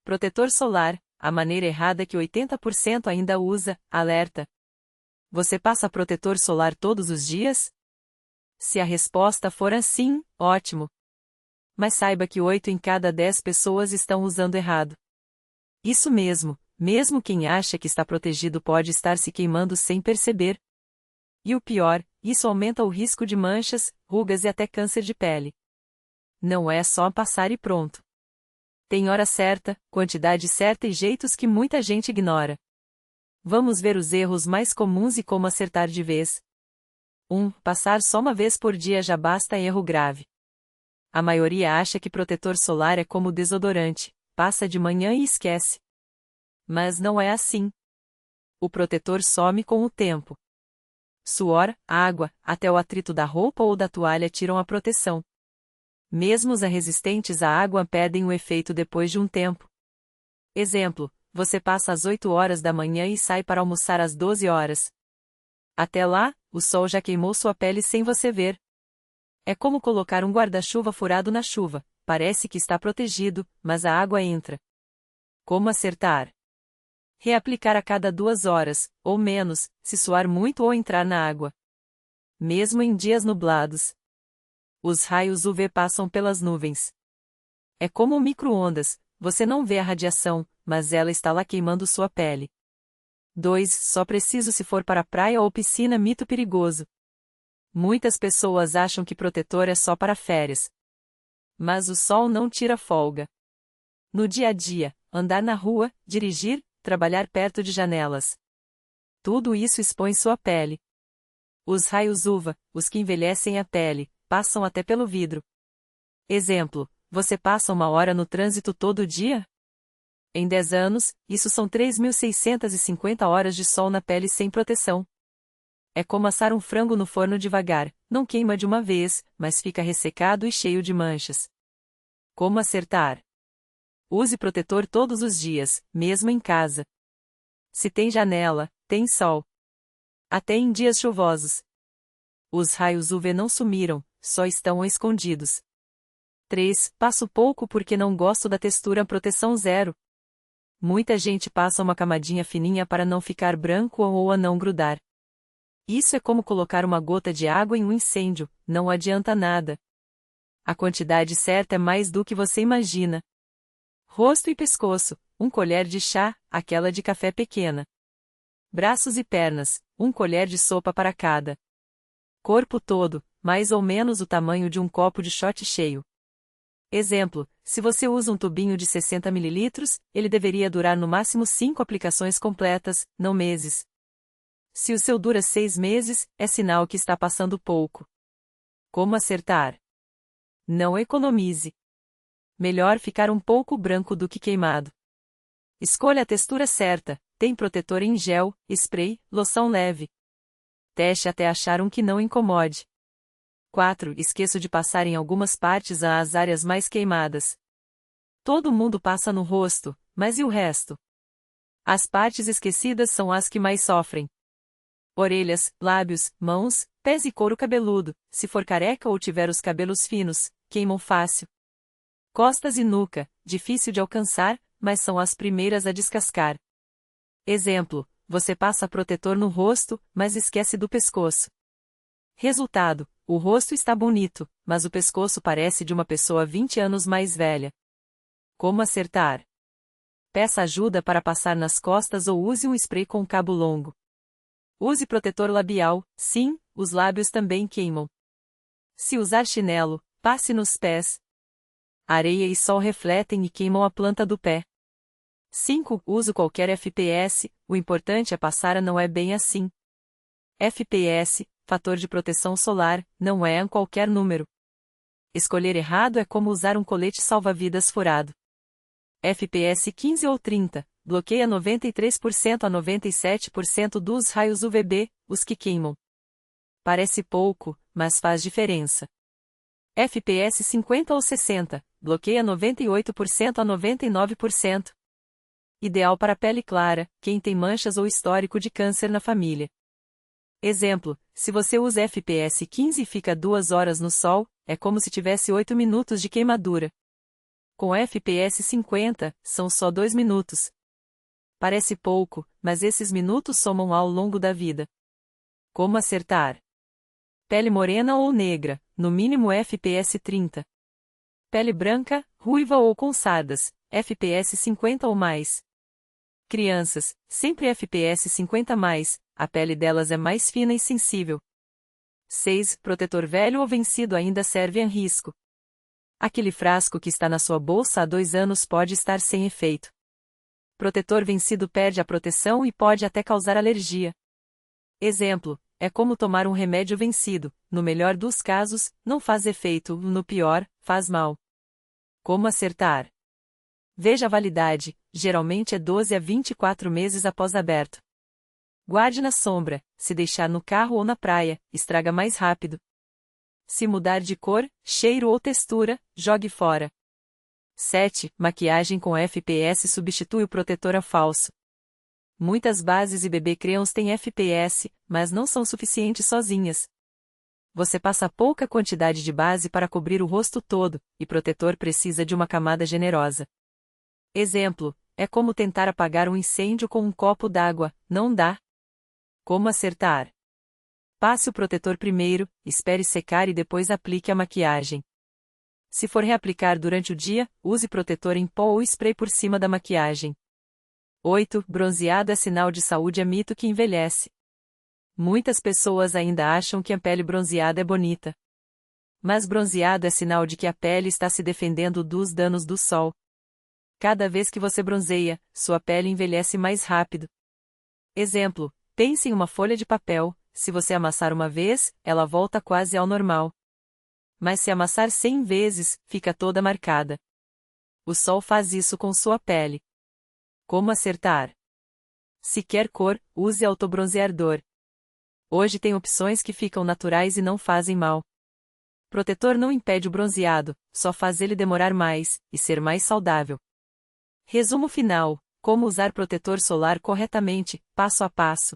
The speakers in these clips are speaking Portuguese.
Protetor solar, a maneira errada que 80% ainda usa, alerta. Você passa protetor solar todos os dias? Se a resposta for sim, ótimo. Mas saiba que 8 em cada 10 pessoas estão usando errado. Isso mesmo quem acha que está protegido pode estar se queimando sem perceber. E o pior, isso aumenta o risco de manchas, rugas e até câncer de pele. Não é só passar e pronto. Tem hora certa, quantidade certa e jeitos que muita gente ignora. Vamos ver os erros mais comuns e como acertar de vez. 1. Passar só uma vez por dia já basta, erro grave. A maioria acha que protetor solar é como desodorante, passa de manhã e esquece. Mas não é assim. O protetor some com o tempo. Suor, água, até o atrito da roupa ou da toalha tiram a proteção. Mesmo os resistentes à água perdem o efeito depois de um tempo. Exemplo, você passa às 8 horas da manhã e sai para almoçar às 12 horas. Até lá, o sol já queimou sua pele sem você ver. É como colocar um guarda-chuva furado na chuva, parece que está protegido, mas a água entra. Como acertar? Reaplicar a cada 2 horas, ou menos, se suar muito ou entrar na água. Mesmo em dias nublados. Os raios UV passam pelas nuvens. É como micro-ondas, você não vê a radiação, mas ela está lá queimando sua pele. 2. Só preciso se for para praia ou piscina, mito perigoso. Muitas pessoas acham que protetor é só para férias. Mas o sol não tira folga. No dia a dia, andar na rua, dirigir, trabalhar perto de janelas. Tudo isso expõe sua pele. Os raios UVA, os que envelhecem a pele, passam até pelo vidro. Exemplo, você passa 1 hora no trânsito todo dia? Em 10 anos, isso são 3.650 horas de sol na pele sem proteção. É como assar um frango no forno devagar, não queima de uma vez, mas fica ressecado e cheio de manchas. Como acertar? Use protetor todos os dias, mesmo em casa. Se tem janela, tem sol. Até em dias chuvosos. Os raios UV não sumiram, só estão escondidos. 3. Passo pouco porque não gosto da textura, proteção zero. Muita gente passa uma camadinha fininha para não ficar branco ou a não grudar. Isso é como colocar uma gota de água em um incêndio, não adianta nada. A quantidade certa é mais do que você imagina. Rosto e pescoço, 1 colher de chá, aquela de café pequena. Braços e pernas, 1 colher de sopa para cada. Corpo todo, mais ou menos o tamanho de um copo de shot cheio. Exemplo, se você usa um tubinho de 60 ml, ele deveria durar no máximo 5 aplicações completas, não meses. Se o seu dura 6 meses, é sinal que está passando pouco. Como acertar? Não economize. Melhor ficar um pouco branco do que queimado. Escolha a textura certa, tem protetor em gel, spray, loção leve. Teste até achar um que não incomode. 4. Esqueço de passar em algumas partes as áreas mais queimadas. Todo mundo passa no rosto, mas e o resto? As partes esquecidas são as que mais sofrem. Orelhas, lábios, mãos, pés e couro cabeludo, se for careca ou tiver os cabelos finos, queimam fácil. Costas e nuca, difícil de alcançar, mas são as primeiras a descascar. Exemplo, você passa protetor no rosto, mas esquece do pescoço. Resultado, o rosto está bonito, mas o pescoço parece de uma pessoa 20 anos mais velha. Como acertar? Peça ajuda para passar nas costas ou use um spray com cabo longo. Use protetor labial, sim, os lábios também queimam. Se usar chinelo, passe nos pés. Areia e sol refletem e queimam a planta do pé. 5. Uso qualquer FPS, o importante é passar, não é bem assim. FPS, fator de proteção solar, não é qualquer número. Escolher errado é como usar um colete salva-vidas furado. FPS 15 ou 30, bloqueia 93% a 97% dos raios UVB, os que queimam. Parece pouco, mas faz diferença. FPS 50 ou 60, bloqueia 98% a 99%. Ideal para pele clara, quem tem manchas ou histórico de câncer na família. Exemplo, se você usa FPS 15 e fica 2 horas no sol, é como se tivesse 8 minutos de queimadura. Com FPS 50, são só 2 minutos. Parece pouco, mas esses minutos somam ao longo da vida. Como acertar? Pele morena ou negra, no mínimo FPS 30. Pele branca, ruiva ou com sardas, FPS 50 ou mais. Crianças, sempre FPS 50 mais, a pele delas é mais fina e sensível. 6. Protetor velho ou vencido ainda serve em risco. Aquele frasco que está na sua bolsa há 2 anos pode estar sem efeito. Protetor vencido perde a proteção e pode até causar alergia. Exemplo, é como tomar um remédio vencido, no melhor dos casos, não faz efeito, no pior, faz mal. Como acertar? Veja a validade, geralmente é 12 a 24 meses após aberto. Guarde na sombra, se deixar no carro ou na praia, estraga mais rápido. Se mudar de cor, cheiro ou textura, jogue fora. 7. Maquiagem com FPS substitui o protetor a falso. Muitas bases e bebê crayons têm FPS, mas não são suficientes sozinhas. Você passa pouca quantidade de base para cobrir o rosto todo, e protetor precisa de uma camada generosa. Exemplo, é como tentar apagar um incêndio com um copo d'água, não dá. Como acertar? Passe o protetor primeiro, espere secar e depois aplique a maquiagem. Se for reaplicar durante o dia, use protetor em pó ou spray por cima da maquiagem. 8. Bronzeado é sinal de saúde, é mito que envelhece. Muitas pessoas ainda acham que a pele bronzeada é bonita. Mas bronzeado é sinal de que a pele está se defendendo dos danos do sol. Cada vez que você bronzeia, sua pele envelhece mais rápido. Exemplo, pense em uma folha de papel, se você amassar uma vez, ela volta quase ao normal. Mas se amassar 100 vezes, fica toda marcada. O sol faz isso com sua pele. Como acertar? Se quer cor, use autobronzeador. Hoje tem opções que ficam naturais e não fazem mal. Protetor não impede o bronzeado, só faz ele demorar mais, e ser mais saudável. Resumo final: como usar protetor solar corretamente, passo a passo.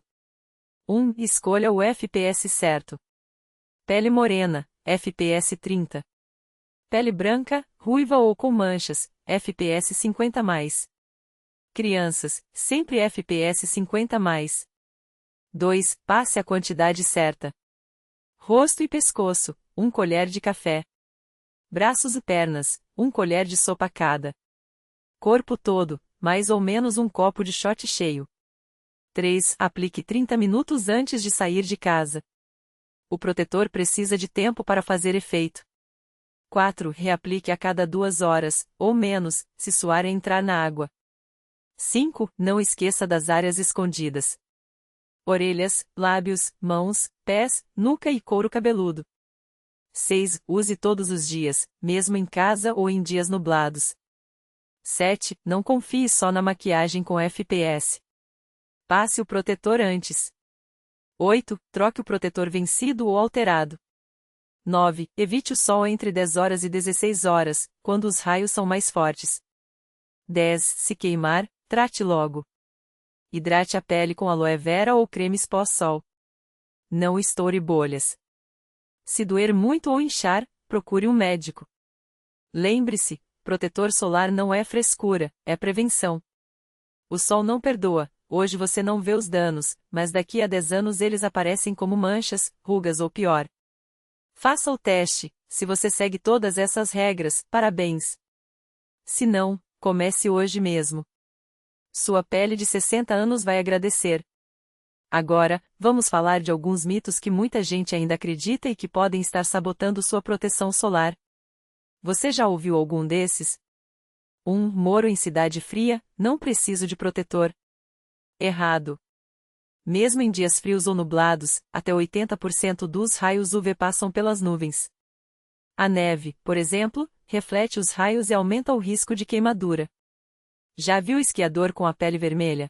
1. Escolha o FPS certo. Pele morena, FPS 30. Pele branca, ruiva ou com manchas, FPS 50 mais. Crianças, sempre FPS 50 mais. 2. Passe a quantidade certa. Rosto e pescoço, 1 colher de café. Braços e pernas, 1 colher de sopa cada. Corpo todo, mais ou menos 1 copo de shot cheio. 3. Aplique 30 minutos antes de sair de casa. O protetor precisa de tempo para fazer efeito. 4. Reaplique a cada 2 horas, ou menos, se suar e entrar na água. 5. Não esqueça das áreas escondidas: orelhas, lábios, mãos, pés, nuca e couro cabeludo. 6. Use todos os dias, mesmo em casa ou em dias nublados. 7. Não confie só na maquiagem com FPS. Passe o protetor antes. 8. Troque o protetor vencido ou alterado. 9. Evite o sol entre 10 horas e 16 horas, quando os raios são mais fortes. 10. Se queimar, trate logo. Hidrate a pele com aloe vera ou cremes pós-sol. Não estoure bolhas. Se doer muito ou inchar, procure um médico. Lembre-se, protetor solar não é frescura, é prevenção. O sol não perdoa. Hoje você não vê os danos, mas daqui a 10 anos eles aparecem como manchas, rugas ou pior. Faça o teste. Se você segue todas essas regras, parabéns. Se não, comece hoje mesmo. Sua pele de 60 anos vai agradecer. Agora, vamos falar de alguns mitos que muita gente ainda acredita e que podem estar sabotando sua proteção solar. Você já ouviu algum desses? 1. Moro em cidade fria, não preciso de protetor. Errado. Mesmo em dias frios ou nublados, até 80% dos raios UV passam pelas nuvens. A neve, por exemplo, reflete os raios e aumenta o risco de queimadura. Já viu esquiador com a pele vermelha?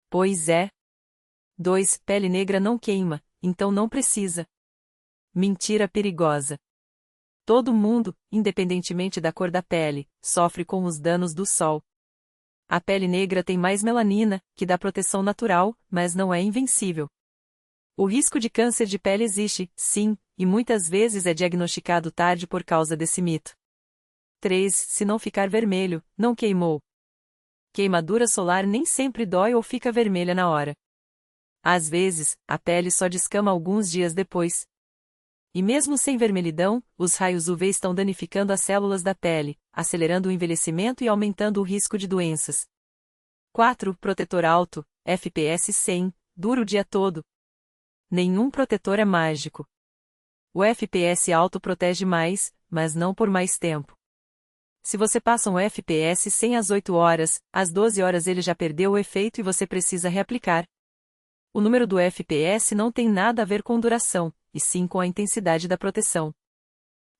Pois é. 2. Pele negra não queima, então não precisa. Mentira perigosa. Todo mundo, independentemente da cor da pele, sofre com os danos do sol. A pele negra tem mais melanina, que dá proteção natural, mas não é invencível. O risco de câncer de pele existe, sim, e muitas vezes é diagnosticado tarde por causa desse mito. 3. Se não ficar vermelho, não queimou. Queimadura solar nem sempre dói ou fica vermelha na hora. Às vezes, a pele só descama alguns dias depois. E mesmo sem vermelhidão, os raios UV estão danificando as células da pele, acelerando o envelhecimento e aumentando o risco de doenças. 4. Protetor alto, FPS 100, dura o dia todo. Nenhum protetor é mágico. O FPS alto protege mais, mas não por mais tempo. Se você passa um FPS 100 às 8 horas, às 12 horas ele já perdeu o efeito e você precisa reaplicar. O número do FPS não tem nada a ver com duração, e sim com a intensidade da proteção.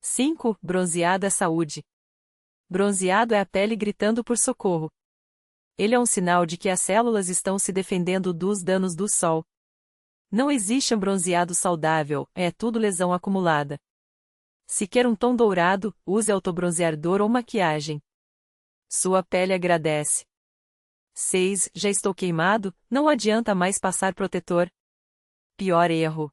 5. Bronzeado é saúde. Bronzeado é a pele gritando por socorro. Ele é um sinal de que as células estão se defendendo dos danos do sol. Não existe um bronzeado saudável, é tudo lesão acumulada. Se quer um tom dourado, use autobronzeador ou maquiagem. Sua pele agradece. 6. Já estou queimado, não adianta mais passar protetor. Pior erro.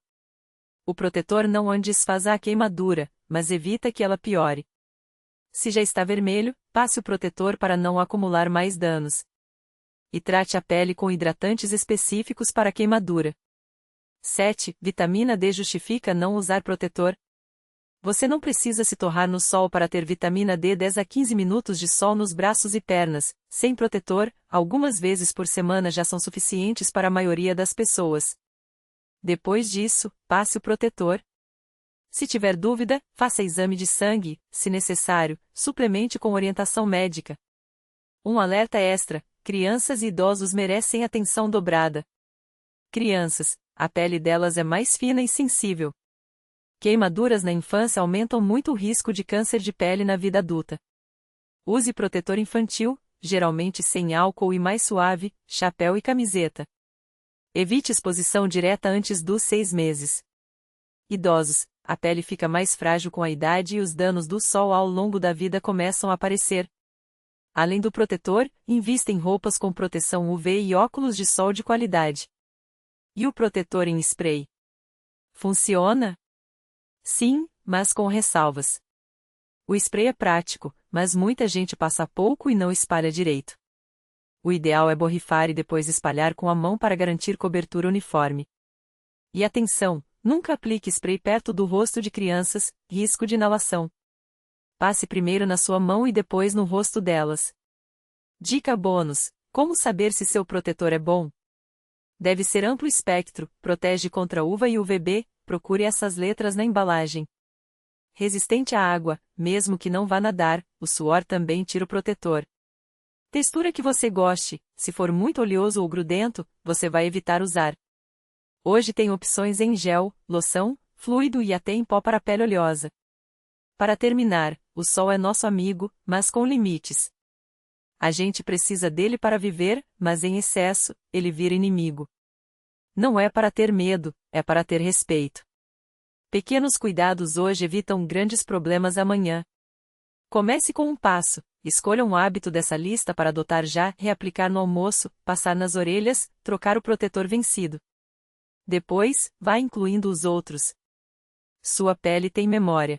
O protetor não desfaz a queimadura, mas evita que ela piore. Se já está vermelho, passe o protetor para não acumular mais danos. E trate a pele com hidratantes específicos para queimadura. 7. Vitamina D justifica não usar protetor. Você não precisa se torrar no sol para ter vitamina D 10 a 15 minutos de sol nos braços e pernas, sem protetor, algumas vezes por semana já são suficientes para a maioria das pessoas. Depois disso, passe o protetor. Se tiver dúvida, faça exame de sangue, se necessário, suplemente com orientação médica. Um alerta extra: crianças e idosos merecem atenção dobrada. Crianças, a pele delas é mais fina e sensível. Queimaduras na infância aumentam muito o risco de câncer de pele na vida adulta. Use protetor infantil, geralmente sem álcool e mais suave, chapéu e camiseta. Evite exposição direta antes dos 6 meses. Idosos, a pele fica mais frágil com a idade e os danos do sol ao longo da vida começam a aparecer. Além do protetor, invista em roupas com proteção UV e óculos de sol de qualidade. E o protetor em spray? Funciona? Sim, mas com ressalvas. O spray é prático, mas muita gente passa pouco e não espalha direito. O ideal é borrifar e depois espalhar com a mão para garantir cobertura uniforme. E atenção, nunca aplique spray perto do rosto de crianças, risco de inalação. Passe primeiro na sua mão e depois no rosto delas. Dica bônus: como saber se seu protetor é bom? Deve ser amplo espectro, protege contra UVA e UVB, procure essas letras na embalagem. Resistente à água, mesmo que não vá nadar, o suor também tira o protetor. Textura que você goste, se for muito oleoso ou grudento, você vai evitar usar. Hoje tem opções em gel, loção, fluido e até em pó para pele oleosa. Para terminar, o sol é nosso amigo, mas com limites. A gente precisa dele para viver, mas em excesso, ele vira inimigo. Não é para ter medo, é para ter respeito. Pequenos cuidados hoje evitam grandes problemas amanhã. Comece com um passo, escolha um hábito dessa lista para adotar já: reaplicar no almoço, passar nas orelhas, trocar o protetor vencido. Depois, vá incluindo os outros. Sua pele tem memória.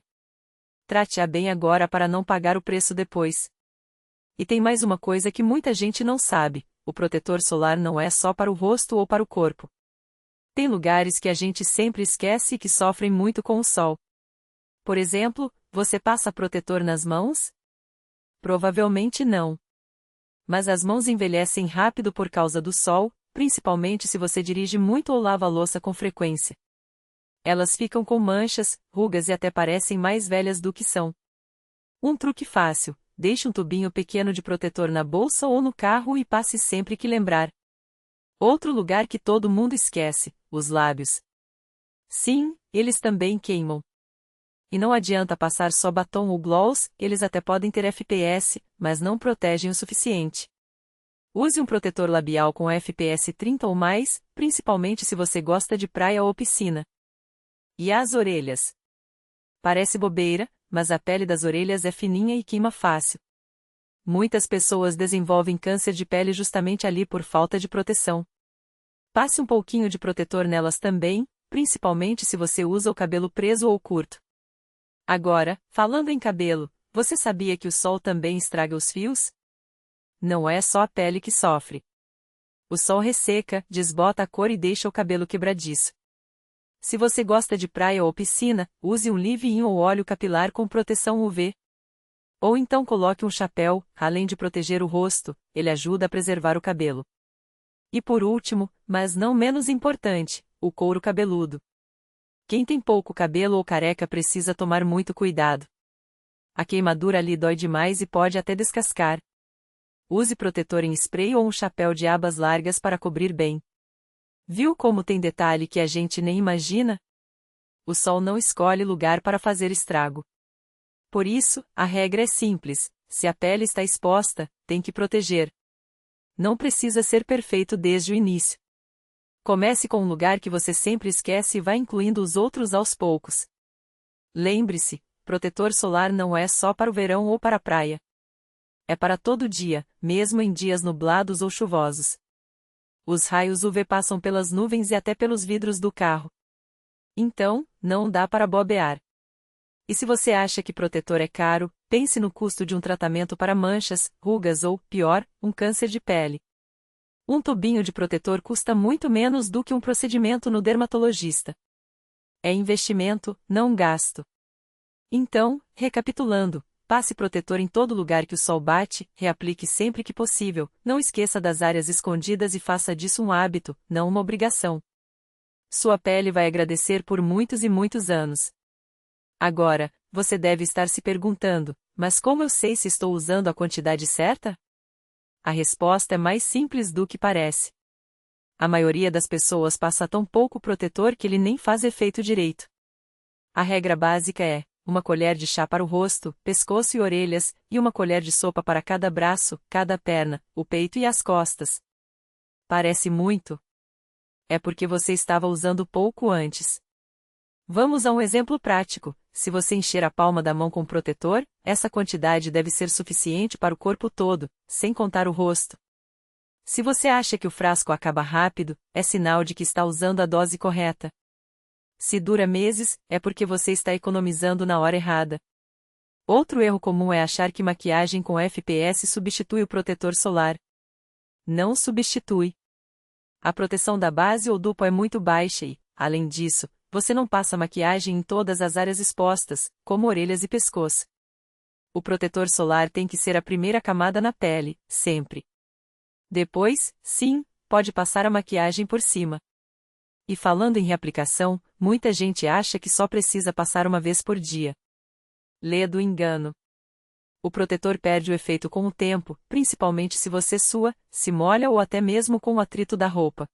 Trate-a bem agora para não pagar o preço depois. E tem mais uma coisa que muita gente não sabe: o protetor solar não é só para o rosto ou para o corpo. Tem lugares que a gente sempre esquece e que sofrem muito com o sol. Por exemplo, você passa protetor nas mãos? Provavelmente não. Mas as mãos envelhecem rápido por causa do sol, principalmente se você dirige muito ou lava a louça com frequência. Elas ficam com manchas, rugas e até parecem mais velhas do que são. Um truque fácil: deixe um tubinho pequeno de protetor na bolsa ou no carro e passe sempre que lembrar. Outro lugar que todo mundo esquece: os lábios. Sim, eles também queimam. E não adianta passar só batom ou gloss, eles até podem ter FPS, mas não protegem o suficiente. Use um protetor labial com FPS 30 ou mais, principalmente se você gosta de praia ou piscina. E as orelhas? Parece bobeira, mas a pele das orelhas é fininha e queima fácil. Muitas pessoas desenvolvem câncer de pele justamente ali por falta de proteção. Passe um pouquinho de protetor nelas também, principalmente se você usa o cabelo preso ou curto. Agora, falando em cabelo, Você sabia que o sol também estraga os fios? Não é só a pele que sofre. O sol resseca, desbota a cor e deixa o cabelo quebradiço. Se você gosta de praia ou piscina, use um leave-in ou óleo capilar com proteção UV. Ou então coloque um chapéu, além de proteger o rosto, ele ajuda a preservar o cabelo. E por último, mas não menos importante, o couro cabeludo. Quem tem pouco cabelo ou careca precisa tomar muito cuidado. A queimadura ali dói demais e pode até descascar. Use protetor em spray ou um chapéu de abas largas para cobrir bem. Viu como tem detalhe que a gente nem imagina? O sol não escolhe lugar para fazer estrago. Por isso, a regra é simples: se a pele está exposta, tem que proteger. Não precisa ser perfeito desde o início. Comece com um lugar que você sempre esquece e vá incluindo os outros aos poucos. Lembre-se, protetor solar não é só para o verão ou para a praia. É para todo dia, mesmo em dias nublados ou chuvosos. Os raios UV passam pelas nuvens e até pelos vidros do carro. Então, não dá para bobear. E se você acha que protetor é caro, pense no custo de um tratamento para manchas, rugas ou, pior, um câncer de pele. Um tubinho de protetor custa muito menos do que um procedimento no dermatologista. É investimento, não gasto. Então, recapitulando, passe protetor em todo lugar que o sol bate, reaplique sempre que possível, não esqueça das áreas escondidas e faça disso um hábito, não uma obrigação. Sua pele vai agradecer por muitos e muitos anos. Agora, você deve estar se perguntando, mas como eu sei se estou usando a quantidade certa? A resposta é mais simples do que parece. A maioria das pessoas passa tão pouco protetor que ele nem faz efeito direito. A regra básica é: uma colher de chá para o rosto, pescoço e orelhas, e uma colher de sopa para cada braço, cada perna, o peito e as costas. Parece muito? É porque você estava usando pouco antes. Vamos a um exemplo prático: se você encher a palma da mão com protetor, essa quantidade deve ser suficiente para o corpo todo, sem contar o rosto. Se você acha que o frasco acaba rápido, é sinal de que está usando a dose correta. Se dura meses, é porque você está economizando na hora errada. Outro erro comum é achar que maquiagem com FPS substitui o protetor solar. Não substitui. A proteção da base ou dupla é muito baixa e, além disso, você não passa maquiagem em todas as áreas expostas, como orelhas e pescoço. O protetor solar tem que ser a primeira camada na pele, sempre. Depois, sim, pode passar a maquiagem por cima. E falando em reaplicação, muita gente acha que só precisa passar uma vez por dia. Lê do engano. O protetor perde o efeito com o tempo, principalmente se você sua, se molha ou até mesmo com o atrito da roupa.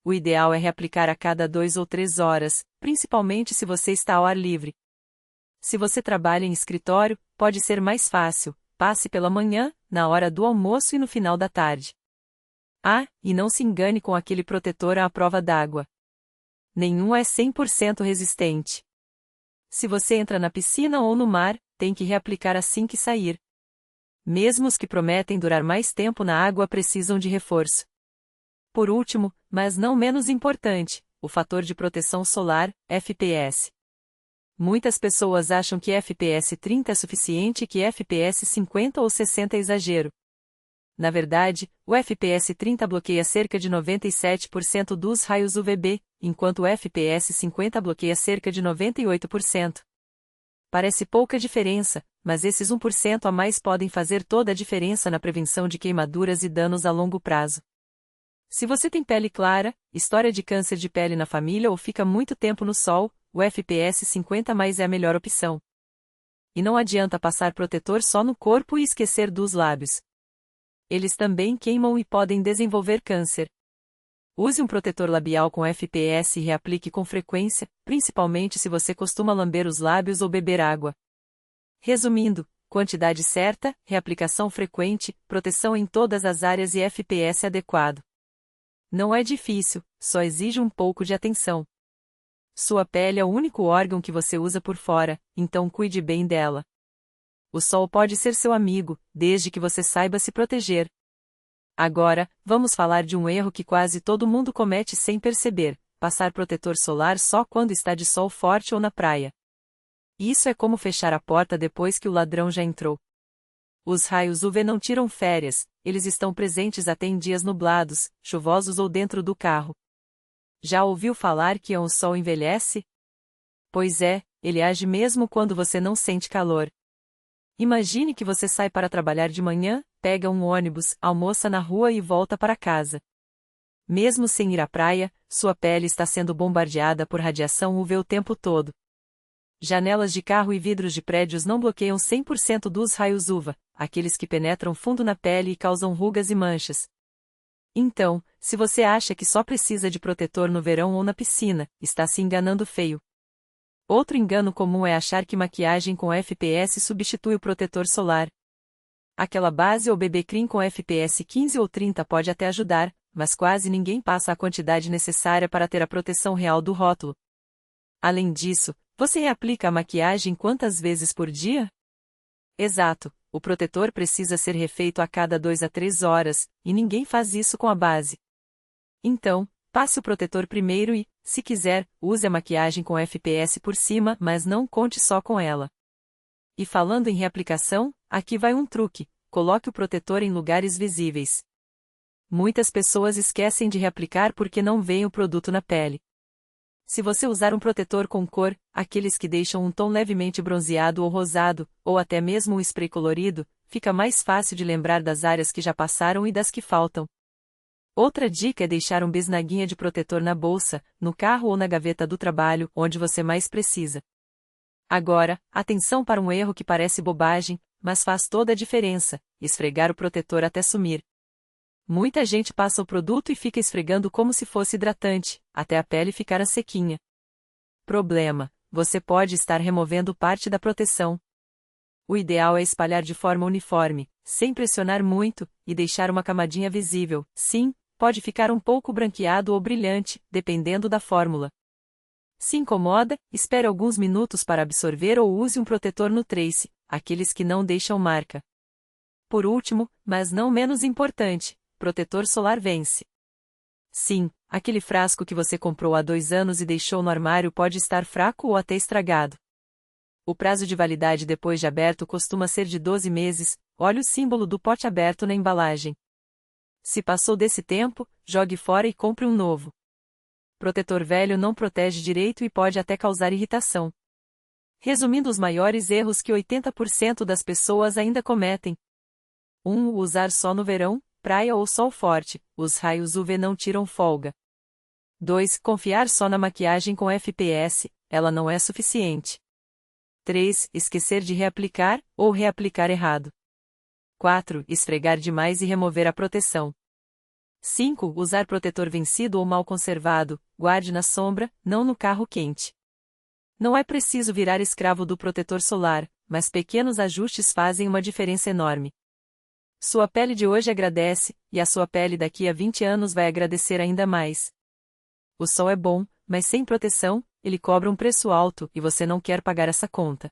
O ideal é reaplicar a cada 2 ou 3 horas, principalmente se você está ao ar livre. Se você trabalha em escritório, pode ser mais fácil: passe pela manhã, na hora do almoço e no final da tarde. Ah, e não se engane com aquele protetor à prova d'água. Nenhum é 100% resistente. Se você entra na piscina ou no mar, tem que reaplicar assim que sair. Mesmo os que prometem durar mais tempo na água precisam de reforço. Por último, mas não menos importante, o fator de proteção solar, FPS. Muitas pessoas acham que FPS 30 é suficiente e que FPS 50 ou 60 é exagero. Na verdade, o FPS 30 bloqueia cerca de 97% dos raios UVB, enquanto o FPS 50 bloqueia cerca de 98%. Parece pouca diferença, mas esses 1% a mais podem fazer toda a diferença na prevenção de queimaduras e danos a longo prazo. Se você tem pele clara, história de câncer de pele na família ou fica muito tempo no sol, o FPS 50+ é a melhor opção. E não adianta passar protetor só no corpo e esquecer dos lábios. Eles também queimam e podem desenvolver câncer. Use um protetor labial com FPS e reaplique com frequência, principalmente se você costuma lamber os lábios ou beber água. Resumindo, quantidade certa, reaplicação frequente, proteção em todas as áreas e FPS adequado. Não é difícil, só exige um pouco de atenção. Sua pele é o único órgão que você usa por fora, então cuide bem dela. O sol pode ser seu amigo, desde que você saiba se proteger. Agora, vamos falar de um erro que quase todo mundo comete sem perceber: passar protetor solar só quando está de sol forte ou na praia. Isso é como fechar a porta depois que o ladrão já entrou. Os raios UV não tiram férias, eles estão presentes até em dias nublados, chuvosos ou dentro do carro. Já ouviu falar que o sol envelhece? Pois é, ele age mesmo quando você não sente calor. Imagine que você sai para trabalhar de manhã, pega um ônibus, almoça na rua e volta para casa. Mesmo sem ir à praia, sua pele está sendo bombardeada por radiação UV o tempo todo. Janelas de carro e vidros de prédios não bloqueiam 100% dos raios UV, aqueles que penetram fundo na pele e causam rugas e manchas. Então, se você acha que só precisa de protetor no verão ou na piscina, está se enganando feio. Outro engano comum é achar que maquiagem com FPS substitui o protetor solar. Aquela base ou BB Cream com FPS 15 ou 30 pode até ajudar, mas quase ninguém passa a quantidade necessária para ter a proteção real do rótulo. Além disso, você reaplica a maquiagem quantas vezes por dia? Exato, o protetor precisa ser refeito a cada 2 a 3 horas, e ninguém faz isso com a base. Então, passe o protetor primeiro e, se quiser, use a maquiagem com FPS por cima, mas não conte só com ela. E falando em reaplicação, aqui vai um truque: coloque o protetor em lugares visíveis. Muitas pessoas esquecem de reaplicar porque não veem o produto na pele. Se você usar um protetor com cor, aqueles que deixam um tom levemente bronzeado ou rosado, ou até mesmo um spray colorido, fica mais fácil de lembrar das áreas que já passaram e das que faltam. Outra dica é deixar um bisnaguinha de protetor na bolsa, no carro ou na gaveta do trabalho, onde você mais precisa. Agora, atenção para um erro que parece bobagem, mas faz toda a diferença: esfregar o protetor até sumir. Muita gente passa o produto e fica esfregando como se fosse hidratante, até a pele ficar sequinha. Problema: você pode estar removendo parte da proteção. O ideal é espalhar de forma uniforme, sem pressionar muito, e deixar uma camadinha visível. Sim, pode ficar um pouco branqueado ou brilhante, dependendo da fórmula. Se incomoda, espere alguns minutos para absorver ou use um protetor no trace, aqueles que não deixam marca. Por último, mas não menos importante, protetor solar vence. Sim, aquele frasco que você comprou há 2 anos e deixou no armário pode estar fraco ou até estragado. O prazo de validade depois de aberto costuma ser de 12 meses, olhe o símbolo do pote aberto na embalagem. Se passou desse tempo, jogue fora e compre um novo. Protetor velho não protege direito e pode até causar irritação. Resumindo os maiores erros que 80% das pessoas ainda cometem. 1. Usar só no verão, praia ou sol forte, os raios UV não tiram folga. 2. Confiar só na maquiagem com FPS, ela não é suficiente. 3. Esquecer de reaplicar, ou reaplicar errado. 4. Esfregar demais e remover a proteção. 5. Usar protetor vencido ou mal conservado, guarde na sombra, não no carro quente. Não é preciso virar escravo do protetor solar, mas pequenos ajustes fazem uma diferença enorme. Sua pele de hoje agradece, e a sua pele daqui a 20 anos vai agradecer ainda mais. O sol é bom, mas sem proteção, ele cobra um preço alto e você não quer pagar essa conta.